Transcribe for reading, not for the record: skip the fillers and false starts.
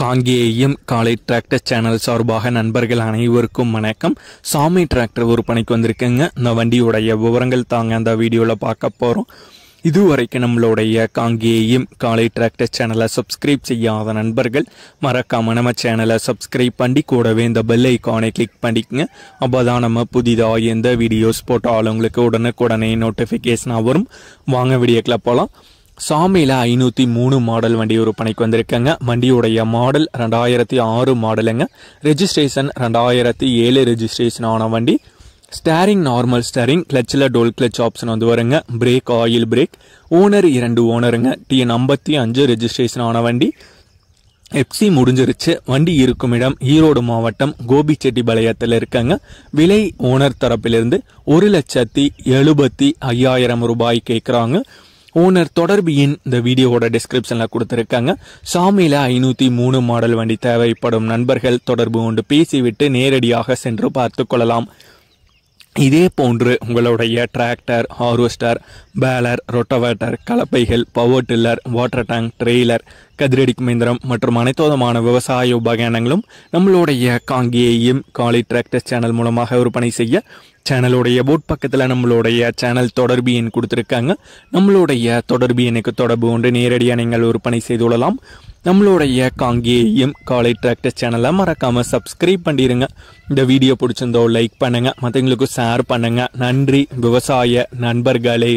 காங்கேயம் காலை tractor channel சார்பாக நண்பர்கள் அனைவருக்கும் வணக்கம். சாமி டிராக்டர் விற்பனைக்கு வந்திருக்குங்க. இந்த வண்டியுடைய விவரங்கள் தாங்க அந்த வீடியோவில் பார்க்க போகிறோம். இதுவரைக்கும் நம்மளுடைய காங்கேயம் காலை டிராக்டர் சேனலை சப்ஸ்கிரைப் செய்யாத நண்பர்கள் மறக்காம நம்ம சேனலை சப்ஸ்கிரைப் பண்ணி கூடவே இந்த பெல் ஐக்கானை கிளிக் பண்ணிக்கங்க. அப்போ தான் நம்ம புதிதாக எந்த வீடியோஸ் போட்டாலும் உங்களுக்கு உடனுக்குடனே நோட்டிஃபிகேஷனாக வரும். வாங்க வீடியோக்குள்ள போகலாம். சாமியில் 503 மாடல் வண்டி விற்பனைக்கு வந்திருக்காங்க. வண்டியுடைய மாடல் 2006 மாடலுங்க. ரெஜிஸ்ட்ரேஷன் 2007 ரெஜிஸ்ட்ரேஷன் ஆன வண்டி. ஸ்டேரிங் நார்மல் ஸ்டேரிங், கிளச்சில் டோல் கிளச் ஆப்ஷன் வந்து வருங்க. Brake oil brake. ஓனர் 2 ஓனருங்க. TN 55 ரெஜிஸ்ட்ரேஷன் ஆன வண்டி. எஃப்சி முடிஞ்சிருச்சு. வண்டி இருக்கும் இடம் ஈரோடு மாவட்டம் கோபிச்செட்டிபாளையத்தில் இருக்காங்க. விலை ஓனர் தரப்பிலிருந்து 1,75,000 ரூபாய் கேட்குறாங்க. ஓனர் தொடர்பு எண் இந்த வீடியோவோட டிஸ்கிரிப்ஷனில் கொடுத்துருக்காங்க. சாமியில் 503 மாடல் வண்டி தேவைப்படும் நண்பர்கள் தொடர்பு கொண்டு பேசிவிட்டு நேரடியாக சென்று பார்த்து கொள்ளலாம். இதே போன்று உங்களுடைய டிராக்டர், ஹார்வெஸ்டர், பேலர், ரொட்டவேட்டர், கலப்பைகள், power tiller, water tank, trailer, கதிரடிக்கும் இயந்திரம் மற்றும் அனைத்து விதமான விவசாய உபகரணங்களும் நம்மளுடைய காங்கேயம் காலை டிராக்டர் சேனல் மூலமாக விற்பனை செய்ய சேனலுடைய போட் பக்கத்தில் நம்மளுடைய சேனல் தொடர்பு எண் கொடுத்துருக்காங்க. நம்மளுடைய தொடர்பு எண்ணுக்கு தொடர்பு கொண்டு நேரடியாக நீங்கள் விற்பனை செய்து கொள்ளலாம். நம்மளுடைய காங்கேயம் காலை டிராக்டர் சேனலை மறக்காமல் சப்ஸ்கிரைப் பண்ணிடுங்க. இந்த வீடியோ பிடிச்சிருந்தோ லைக் பண்ணுங்கள், மற்றவங்களுக்கு ஷேர் பண்ணுங்கள். நன்றி விவசாய நண்பர்களே.